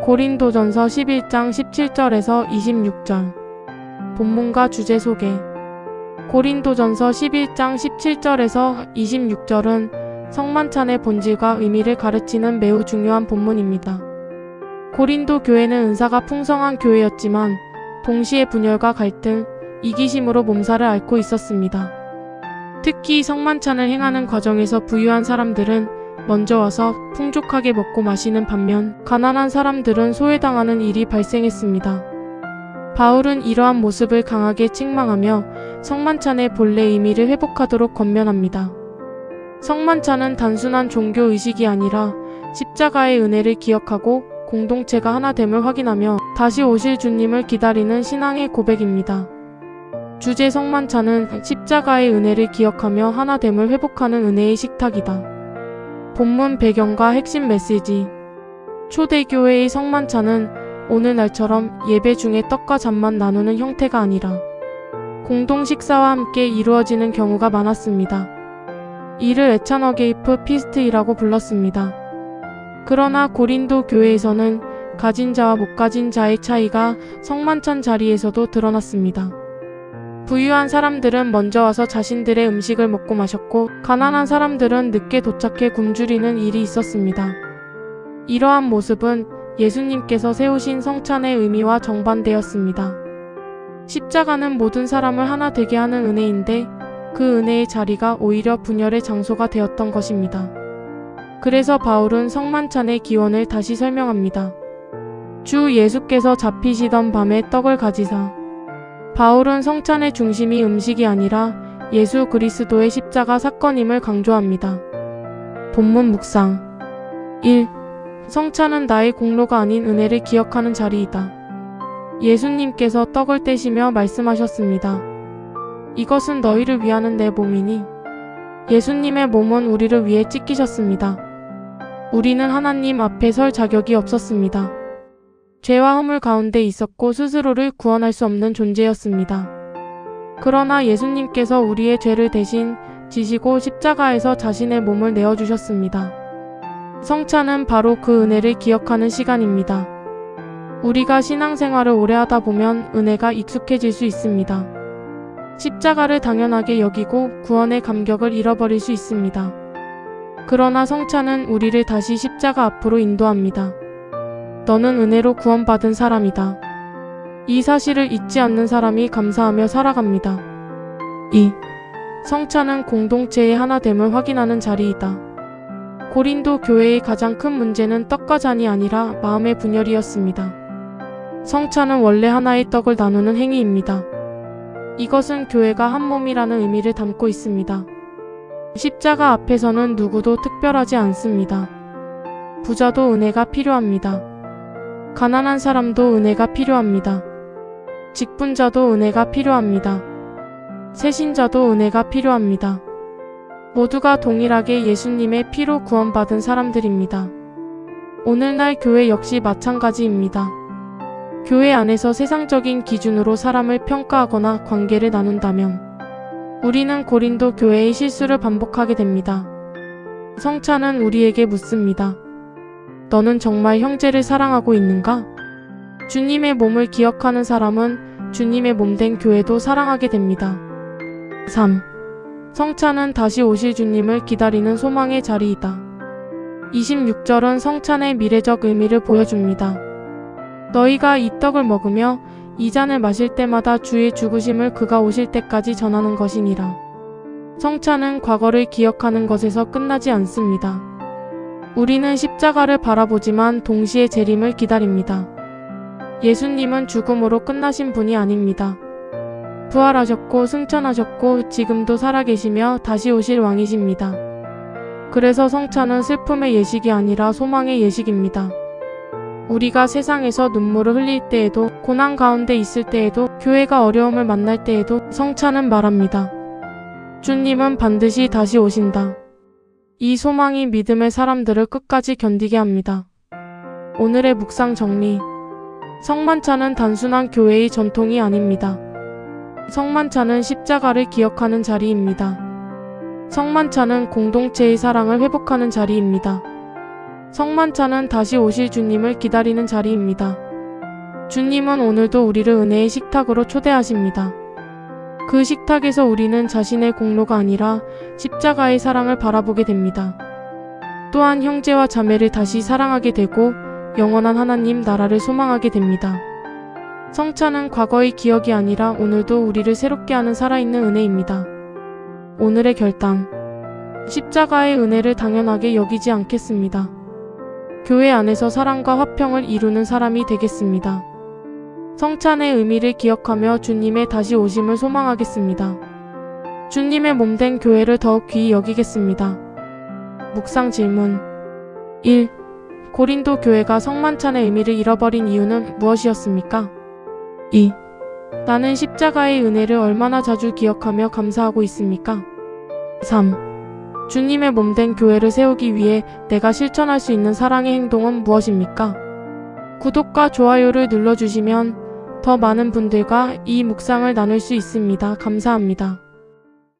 고린도전서 11장 17절에서 26절. 본문과 주제 소개. 고린도전서 11장 17절에서 26절은 성만찬의 본질과 의미를 가르치는 매우 중요한 본문입니다. 고린도 교회는 은사가 풍성한 교회였지만 동시에 분열과 갈등, 이기심으로 몸살을 앓고 있었습니다. 특히 성만찬을 행하는 과정에서 부유한 사람들은 먼저 와서 풍족하게 먹고 마시는 반면 가난한 사람들은 소외당하는 일이 발생했습니다. 바울은 이러한 모습을 강하게 책망하며 성만찬의 본래 의미를 회복하도록 권면합니다. 성만찬은 단순한 종교 의식이 아니라 십자가의 은혜를 기억하고 공동체가 하나됨을 확인하며 다시 오실 주님을 기다리는 신앙의 고백입니다. 주제 성만찬은 십자가의 은혜를 기억하며 하나됨을 회복하는 은혜의 식탁이다. 본문 배경과 핵심 메시지. 초대교회의 성만찬은 오늘날처럼 예배 중에 떡과 잔만 나누는 형태가 아니라 공동 식사와 함께 이루어지는 경우가 많았습니다. 이를 에차너게이프 피스트이라고 불렀습니다. 그러나 고린도 교회에서는 가진 자와 못 가진 자의 차이가 성만찬 자리에서도 드러났습니다. 부유한 사람들은 먼저 와서 자신들의 음식을 먹고 마셨고 가난한 사람들은 늦게 도착해 굶주리는 일이 있었습니다. 이러한 모습은 예수님께서 세우신 성찬의 의미와 정반대였습니다. 십자가는 모든 사람을 하나 되게 하는 은혜인데 그 은혜의 자리가 오히려 분열의 장소가 되었던 것입니다. 그래서 바울은 성만찬의 기원을 다시 설명합니다. 주 예수께서 잡히시던 밤에 떡을 가지사. 바울은 성찬의 중심이 음식이 아니라 예수 그리스도의 십자가 사건임을 강조합니다. 본문 묵상. 1. 성찬은 나의 공로가 아닌 은혜를 기억하는 자리이다. 예수님께서 떡을 떼시며 말씀하셨습니다. 이것은 너희를 위하는 내 몸이니. 예수님의 몸은 우리를 위해 찢기셨습니다. 우리는 하나님 앞에 설 자격이 없었습니다. 죄와 허물 가운데 있었고 스스로를 구원할 수 없는 존재였습니다. 그러나 예수님께서 우리의 죄를 대신 지시고 십자가에서 자신의 몸을 내어주셨습니다. 성찬은 바로 그 은혜를 기억하는 시간입니다. 우리가 신앙생활을 오래 하다 보면 은혜가 익숙해질 수 있습니다. 십자가를 당연하게 여기고 구원의 감격을 잃어버릴 수 있습니다. 그러나 성찬은 우리를 다시 십자가 앞으로 인도합니다. 너는 은혜로 구원받은 사람이다. 이 사실을 잊지 않는 사람이 감사하며 살아갑니다. 2. 성찬은 공동체의 하나됨을 확인하는 자리이다. 고린도 교회의 가장 큰 문제는 떡과 잔이 아니라 마음의 분열이었습니다. 성찬은 원래 하나의 떡을 나누는 행위입니다. 이것은 교회가 한 몸이라는 의미를 담고 있습니다. 십자가 앞에서는 누구도 특별하지 않습니다. 부자도 은혜가 필요합니다. 가난한 사람도 은혜가 필요합니다. 직분자도 은혜가 필요합니다. 새신자도 은혜가 필요합니다. 모두가 동일하게 예수님의 피로 구원받은 사람들입니다. 오늘날 교회 역시 마찬가지입니다. 교회 안에서 세상적인 기준으로 사람을 평가하거나 관계를 나눈다면 우리는 고린도 교회의 실수를 반복하게 됩니다. 성찬은 우리에게 묻습니다. 너는 정말 형제를 사랑하고 있는가? 주님의 몸을 기억하는 사람은 주님의 몸된 교회도 사랑하게 됩니다. 3. 성찬은 다시 오실 주님을 기다리는 소망의 자리이다. 26절은 성찬의 미래적 의미를 보여줍니다. 너희가 이 떡을 먹으며 이 잔을 마실 때마다 주의 죽으심을 그가 오실 때까지 전하는 것이니라. 성찬은 과거를 기억하는 것에서 끝나지 않습니다. 우리는 십자가를 바라보지만 동시에 재림을 기다립니다. 예수님은 죽음으로 끝나신 분이 아닙니다. 부활하셨고 승천하셨고 지금도 살아계시며 다시 오실 왕이십니다. 그래서 성찬은 슬픔의 예식이 아니라 소망의 예식입니다. 우리가 세상에서 눈물을 흘릴 때에도, 고난 가운데 있을 때에도, 교회가 어려움을 만날 때에도 성찬은 말합니다. 주님은 반드시 다시 오신다. 이 소망이 믿음의 사람들을 끝까지 견디게 합니다. 오늘의 묵상 정리. 성만찬은 단순한 교회의 전통이 아닙니다. 성만찬은 십자가를 기억하는 자리입니다. 성만찬은 공동체의 사랑을 회복하는 자리입니다. 성만찬은 다시 오실 주님을 기다리는 자리입니다. 주님은 오늘도 우리를 은혜의 식탁으로 초대하십니다. 그 식탁에서 우리는 자신의 공로가 아니라 십자가의 사랑을 바라보게 됩니다. 또한 형제와 자매를 다시 사랑하게 되고 영원한 하나님 나라를 소망하게 됩니다. 성찬은 과거의 기억이 아니라 오늘도 우리를 새롭게 하는 살아있는 은혜입니다. 오늘의 결단. 십자가의 은혜를 당연하게 여기지 않겠습니다. 교회 안에서 사랑과 화평을 이루는 사람이 되겠습니다. 성찬의 의미를 기억하며 주님의 다시 오심을 소망하겠습니다. 주님의 몸된 교회를 더욱 귀히 여기겠습니다. 묵상 질문 1. 고린도 교회가 성만찬의 의미를 잃어버린 이유는 무엇이었습니까? 2. 나는 십자가의 은혜를 얼마나 자주 기억하며 감사하고 있습니까? 3. 주님의 몸된 교회를 세우기 위해 내가 실천할 수 있는 사랑의 행동은 무엇입니까? 구독과 좋아요를 눌러주시면 더 많은 분들과 이 묵상을 나눌 수 있습니다. 감사합니다.